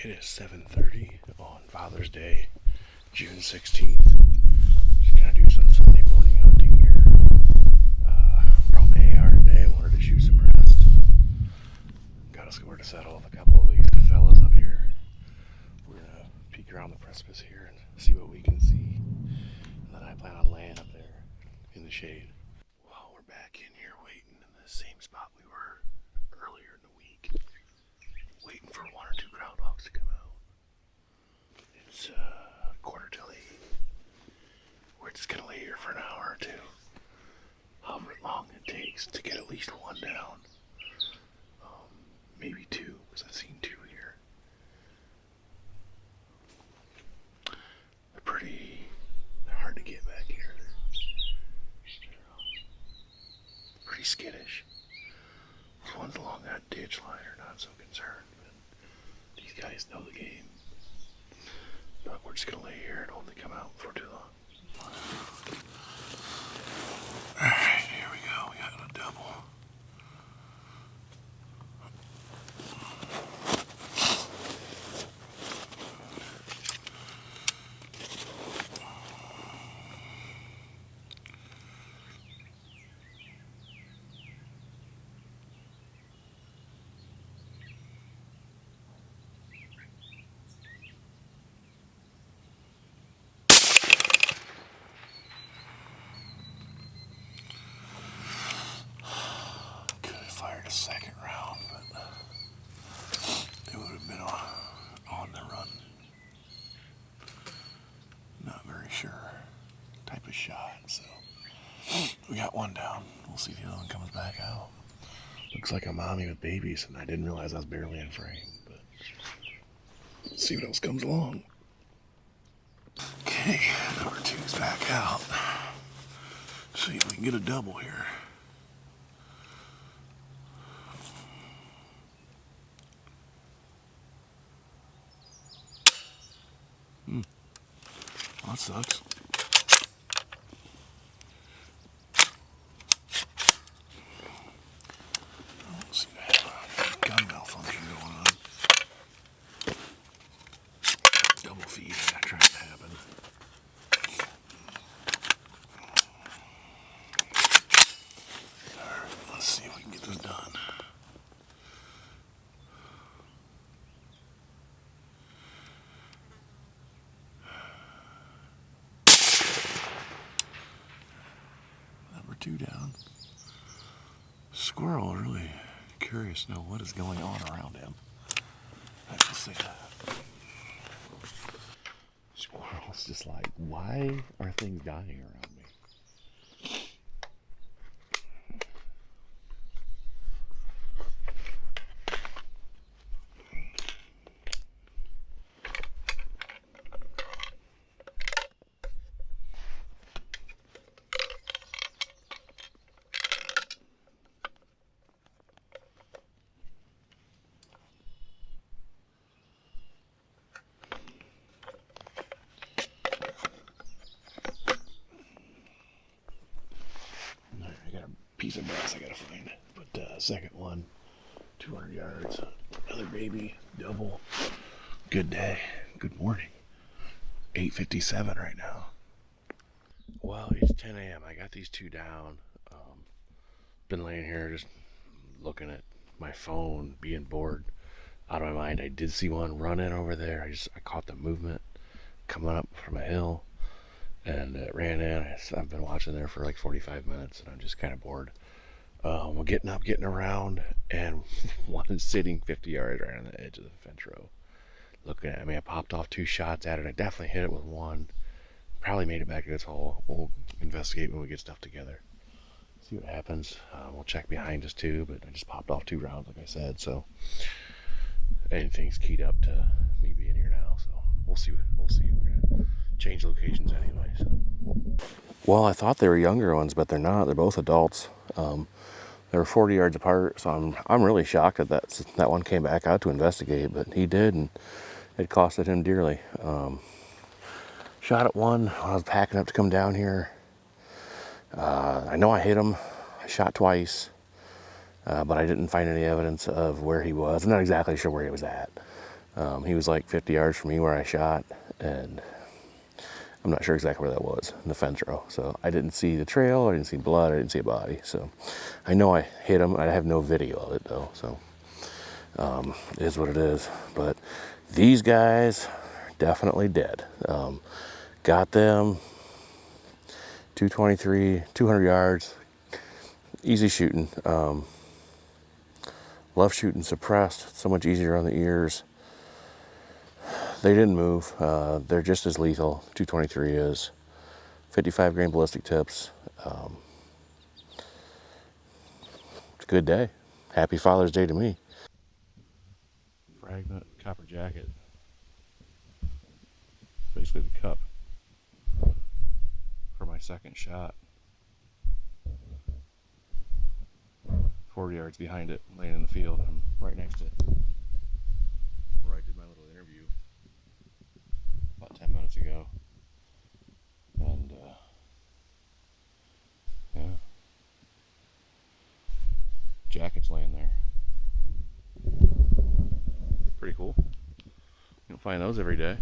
It is 7:30 on Father's Day, June 16th. Just gonna do some Sunday morning hunting here. Brought my AR today. I wanted to shoot some breast. Got a score to settle with a couple of these fellas up here. We're gonna peek around the precipice here and see what we can see. And then I plan on laying up there in the shade. Well, we're back in here waiting in the same spot we were earlier in the week. Waiting for one or two groundhogs to come out. It's quarter till 8. We're just gonna lay here for an hour or two. However long it takes to get at least one down. Maybe two, because I've seen two here. They're hard to get back here. Pretty skittish. The ones along that ditch line are not so concerned, but these guys know the game. But we're just gonna lay here and hope they come out for too long. Alright, here we go. We got a double. Fired a second round, but it would have been on the run. Not very sure type of shot, so we got one down. We'll see if the other one comes back out. Looks like a mommy with babies, and I didn't realize I was barely in frame, but let's see what else comes along. Okay, number two's back out. See if we can get a double here. Well, that sucks. Don't seem to have a gun malfunction going on. Double feed is not trying to happen. Alright, let's see if we can get this done. Two down. Squirrel really curious to know what is going on around him. I can say that. Squirrel's just like, why are things dying around me? Piece of brass I gotta find. But second one, 200 yards, another baby, double. Good day, good morning. 8:57 right now. Well, it's 10 a.m. I got these two down. Been laying here just looking at my phone, being bored out of my mind. I did see one running over there. I caught the movement coming up from a hill. And it ran in. I've been watching there for like 45 minutes, and I'm just kind of bored. We're getting up, getting around, and one is sitting 50 yards right on the edge of the fence row. Looking at me, I popped off two shots at it. I definitely hit it with one. Probably made it back in its hole. We'll investigate when we get stuff together. See what happens. We'll check behind us too, but I just popped off two rounds, like I said. So anything's keyed up to me being here now. So we'll see. We're gonna change locations anyway. So. Well, I thought they were younger ones, but they're not. They're both adults. They were 40 yards apart, so I'm really shocked that one came back out to investigate, but he did, and it costed him dearly. Shot at one when I was packing up to come down here. I know I hit him. I shot twice, but I didn't find any evidence of where he was. I'm not exactly sure where he was at. He was like 50 yards from me where I shot, and I'm not sure exactly where that was in the fence row. So I didn't see the trail, I didn't see blood, I didn't see a body. So I know I hit him. I have no video of it though, so it is what it is. But these guys are definitely dead. Got them, 223, 200 yards, easy shooting. Love shooting suppressed, so much easier on the ears. They didn't move. They're just as lethal. 223 is 55 grain ballistic tips. It's a good day. Happy Father's Day to me. Fragment copper jacket. Basically the cup for my second shot. 40 yards behind it, laying in the field. I'm right next to it, where I did my little interview about 10 minutes ago. And yeah, jacket's laying there. Pretty cool. You don't find those every day.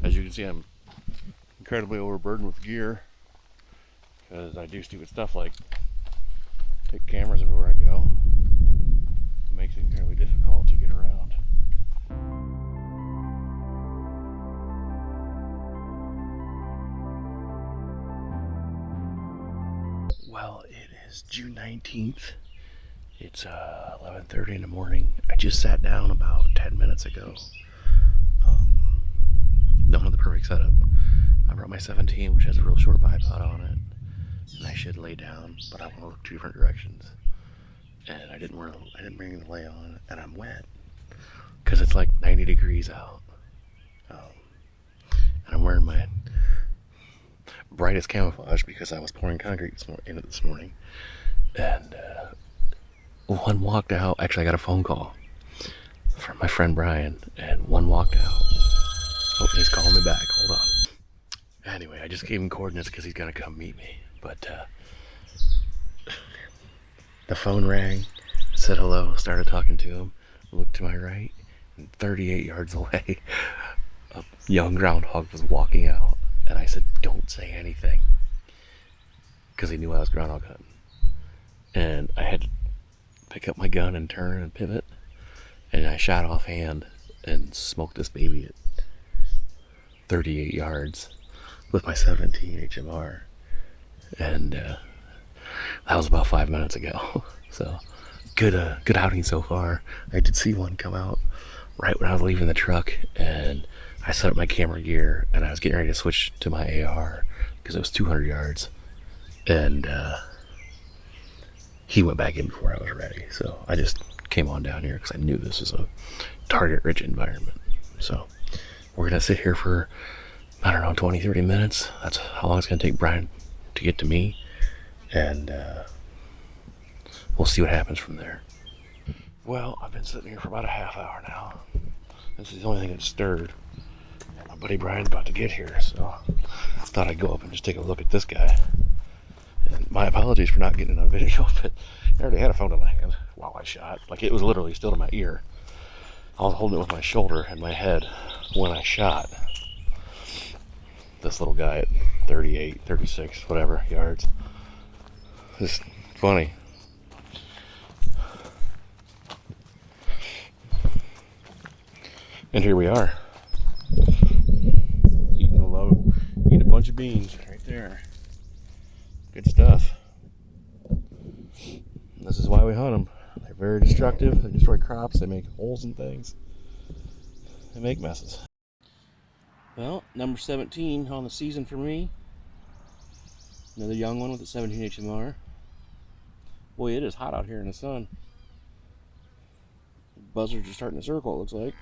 As you can see, I'm incredibly overburdened with gear because I do stupid stuff like take cameras everywhere I go. It makes it incredibly difficult to get around. Well, it is June 19th. It's 11:30 in the morning. I just sat down about 10 minutes ago. Don't have the perfect setup. I brought my 17, which has a real short bipod on it, and I should lay down, but I want to look two different directions. And I didn't bring the lay on, and I'm wet because it's like 90 degrees out. And I'm wearing my brightest camouflage because I was pouring concrete in it this morning. And one walked out. Actually, I got a phone call from my friend Brian, and one walked out. Oh, he's calling me back. Hold on. Anyway, I just gave him coordinates because he's gonna come meet me. But the phone rang, said hello, started talking to him, looked to my right, and 38 yards away, a young groundhog was walking out. And I said, don't say anything, because he knew I was groundhog hunting. And I had to pick up my gun and turn and pivot, and I shot offhand and smoked this baby at 38 yards with my 17 HMR. And that was about 5 minutes ago. So good outing so far. I did see one come out right when I was leaving the truck, and I set up my camera gear, and I was getting ready to switch to my AR because it was 200 yards, and he went back in before I was ready. So I just came on down here because I knew this was a target-rich environment. So we're gonna sit here for, I don't know, 20-30 minutes. That's how long it's gonna take Brian to get to me, and we'll see what happens from there. Well, I've been sitting here for about a half hour now. This is the only thing that stirred. And my buddy Brian's about to get here, so I thought I'd go up and just take a look at this guy. And my apologies for not getting it on video, but I already had a phone in my hand while I shot. Like, it was literally still to my ear. I was holding it with my shoulder and my head when I shot this little guy at 38, 36, whatever yards. It's funny. And here we are, eating a bunch of beans right there. Good stuff. This is why we hunt them. They're very destructive. They destroy crops. They make holes in things. They make messes. Well, number 17 on the season for me. Another young one with a 17 HMR. Boy, it is hot out here in the sun. Buzzards are starting to circle, it looks like.